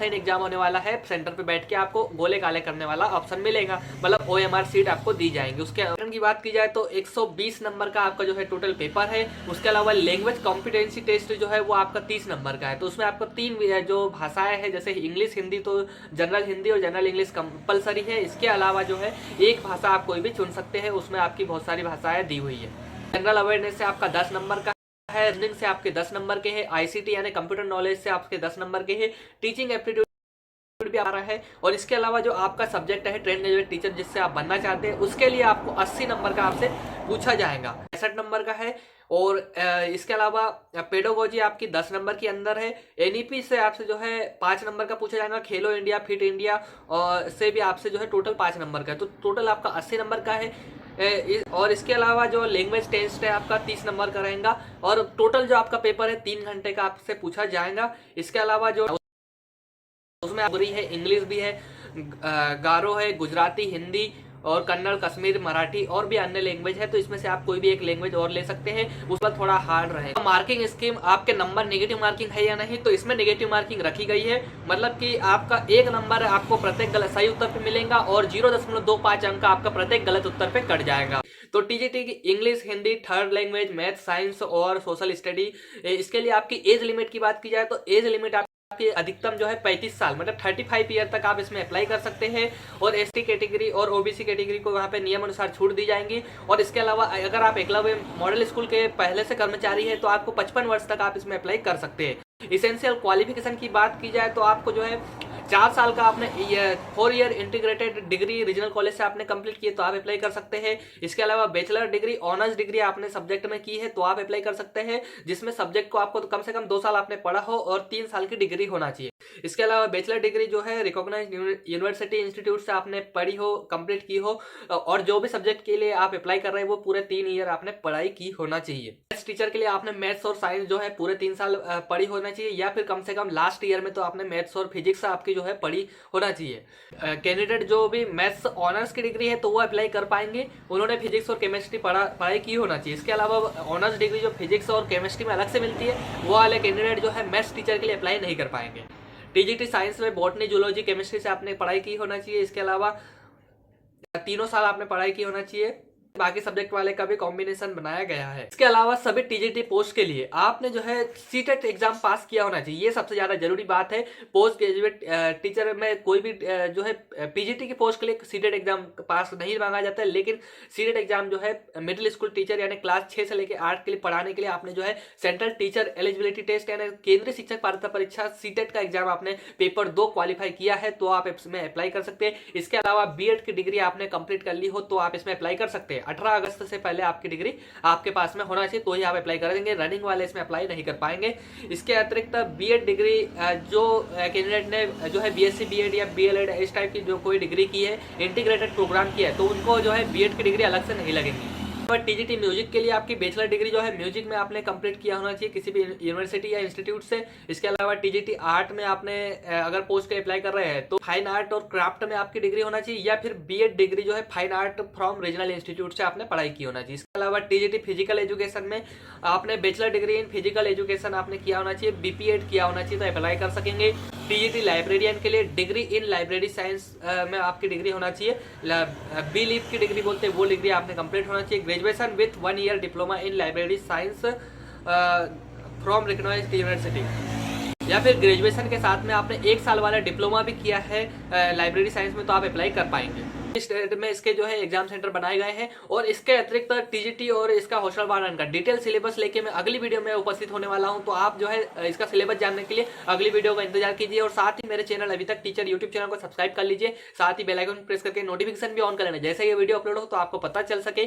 Offline exam होने वाला है, सेंटर पे बैठ के आपको गोले काले करने वाला ऑप्शन मिलेगा, मतलब OMR सीट आपको दी जाएंगी। उसके की बात की जाए तो 120 नंबर का आपका जो है टोटल पेपर है। उसके अलावा लैंग्वेज कॉम्पिटेंसी टेस्ट जो है वो आपका 30 नंबर का है। तो उसमें आपको 3 जो भाषाएं हैं, जैसे इंग्लिश हिंदी, तो जनरल हिंदी और जनरल इंग्लिश कंपलसरी है। इसके अलावा जो है एक भाषा आप कोई भी चुन सकते हैं, उसमें आपकी बहुत सारी भाषाएं दी हुई है। जनरल अवेयरनेस से आपका 10 नंबर का है, रीजनिंग से आपके 10 नंबर के हैं, ICT यानी कंप्यूटर नॉलेज से आपके 10 नंबर के हैं, टीचिंग एप्टीट्यूड भी आ रहा है। और इसके अलावा जो आपका सब्जेक्ट है ट्रेन ग्रेजुएट टीचर जिससे आप बनना चाहते हैं, उसके लिए आपको 80 नंबर का आपसे पूछा जाएगा, 65 नंबर का है। और इसके अलावा पेडोगॉजी आपकी 10 नंबर के अंदर है। NEP से आपसे जो है 5 नंबर का पूछा जाएगा। खेलो इंडिया, फिट इंडिया से भी आपसे जो है टोटल 5 नंबर का है। तो टोटल आपका 80 नंबर का है। और इसके अलावा जो लैंग्वेज टेस्ट है आपका 30 नंबर का रहेगा। और टोटल जो आपका पेपर है 3 घंटे का आपसे पूछा जाएगा। इसके अलावा जो उसमें आगरी है, इंग्लिश भी है, गारो है, गुजराती, हिंदी और कन्नड़, कश्मीर, मराठी और भी अन्य लैंग्वेज है। तो इसमें से आप कोई भी एक लैंग्वेज और ले सकते हैं, उस पर थोड़ा हार्ड रहेगा। मार्किंग स्कीम, आपके नंबर नेगेटिव मार्किंग है या नहीं, तो इसमें नेगेटिव मार्किंग रखी गई है। मतलब कि आपका 1 नंबर आपको प्रत्येक गलत सही उत्तर पे मिलेगा और 0.25 अंक आपका प्रत्येक गलत उत्तर पे कट जाएगा। तो TGT की English, Hindi, third language, math, science और सोशल स्टडी, इसके लिए आपकी एज लिमिट की बात की जाए तो एज लिमिट आपकी अधिकतम जो है 35 साल, मतलब 35 ईयर तक आप इसमें अप्लाई कर सकते हैं। और ST कैटेगरी और OBC कैटेगरी को वहाँ पे नियम अनुसार छूट दी जाएंगी। और इसके अलावा अगर आप एकलव्य मॉडल स्कूल के पहले से कर्मचारी है तो आपको 55 वर्ष तक आप इसमें अप्लाई कर सकते हैं। इसेंशियल क्वालिफिकेशन की बात की जाए तो आपको जो है 4 साल का आपने 4 year integrated degree regional college से आपने कंप्लीट की है तो आप अप्लाई कर सकते हैं। इसके अलावा बैचलर डिग्री, ऑनर्स डिग्री आपने सब्जेक्ट में की है तो आप अप्लाई कर सकते हैं, जिसमें सब्जेक्ट को आपको कम से कम 2 साल आपने पढ़ा हो और 3 साल की डिग्री होना चाहिए। इसके अलावा बैचलर डिग्री जो है रिकॉग्नाइज्ड यूनिवर्सिटी इंस्टीट्यूट से आपने पढ़ी हो, कंप्लीट की हो, और जो भी सब्जेक्ट के लिए आप अप्लाई कर रहे हैं वो पूरे 3 ईयर आपने पढ़ाई की होना चाहिए। मैथ्स टीचर के लिए आपने मैथ्स और साइंस जो है पूरे 3 साल पढ़ी होना चाहिए, या फिर कम से कम लास्ट ईयर में तो आपने मैथ्स और फिजिक्स आपकी जो है पढ़ी होना चाहिए। कैंडिडेट जो भी मैथ्स ऑनर्स की डिग्री है तो वो अप्लाई कर पाएंगे, उन्होंने फिजिक्स और केमिस्ट्री पढ़ाई की होना चाहिए। इसके अलावा ऑनर्स डिग्री जो फिजिक्स और केमिस्ट्री में अलग से मिलती है, वो वाले कैंडिडेट जो है मैथ्स टीचर के लिए अप्लाई नहीं कर पाएंगे। TGT साइंस में बॉटनी, जूलॉजी, केमिस्ट्री से आपने पढ़ाई की होना चाहिए। इसके अलावा 3 साल आपने पढ़ाई की होना चाहिए। बाकी सब्जेक्ट वाले का भी कॉम्बिनेशन बनाया गया है। इसके अलावा सभी TGT पोस्ट के लिए आपने जो है सीटेट एग्जाम पास किया होना चाहिए, ये सबसे ज्यादा जरूरी बात है। पोस्ट ग्रेजुएट टीचर में कोई भी जो है PGT की पोस्ट के लिए सीटेट एग्जाम पास नहीं मांगा जाता है, लेकिन सीटेट एग्जाम जो है मिडिल स्कूल टीचर यानी क्लास 6 से लेकर 8 के लिए पढ़ाने के लिए आपने जो है सेंट्रल टीचर एलिजिबिलिटी टेस्ट यानी केंद्रीय शिक्षक पात्रता परीक्षा सीटेट का एग्जाम आपने पेपर 2 क्वालिफाई किया है तो आप इसमें अप्लाई कर सकते हैं। इसके अलावा BEd की डिग्री आपने कंप्लीट कर ली हो तो आप इसमें अप्लाई कर सकते हैं। 18 अगस्त से पहले आपकी डिग्री आपके पास में होना चाहिए तो ही आप अप्लाई करेंगे, रनिंग वाले इसमें अप्लाई नहीं कर पाएंगे। इसके अतिरिक्त BEd डिग्री जो कैंडिडेट ने जो है BSc BEd या BLEd इस टाइप की जो कोई डिग्री की है, इंटीग्रेटेड प्रोग्राम किया है, तो उनको जो है BEd की डिग्री अलग से नहीं लगेगी। पर TGT म्यूजिक के लिए आपकी बैचलर डिग्री जो है म्यूजिक में आपने कंप्लीट किया होना चाहिए किसी भी यूनिवर्सिटी या इंस्टीट्यूट से। इसके अलावा TGT आर्ट में आपने अगर पोस्ट के अप्लाई कर रहे हैं तो फाइन आर्ट और क्राफ्ट में आपकी डिग्री होना चाहिए, या फिर BEd डिग्री जो है fine art from regional institute से आपने पढ़ाई की होना चाहिए। इसके अलावा TGT फिजिकल एजुकेशन में आपने bachelor degree in physical education आपने किया होना चाहिए, BPEd किया होना चाहिए तो अप्लाई कर सकेंगे। TGT लाइब्रेरियन के लिए डिग्री इन लाइब्रेरी साइंस में आपकी डिग्री होना चाहिए, BLEAP की डिग्री बोलते हैं वो डिग्री आपने कंप्लीट होना चाहिए। Graduation with 1 year diploma in library science from recognised university, या फिर ग्रेजुएशन के साथ में आपने 1 साल वाला डिप्लोमा भी किया है लाइब्रेरी साइंस में तो आप अप्लाई कर पाएंगे। इस स्टेट में इसके जो है एग्जाम सेंटर बनाए गए हैं। और इसके अतिरिक्त TGT और इसका हॉस्टल वार्डन का डिटेल सिलेबस लेके मैं अगली वीडियो में उपस्थित होने वाला हूं, तो आप जो है इसका सिलेबस जानने के लिए अगली वीडियो का इंतजार कीजिए। और साथ ही मेरे चैनल अभी तक टीचर यूट्यूब चैनल को सब्सक्राइब कर लीजिए, साथ ही बेल आइकन प्रेस करके नोटिफिकेशन भी ऑन कर लेना, जैसे ये वीडियो अपलोड हो तो आपको पता चल सके।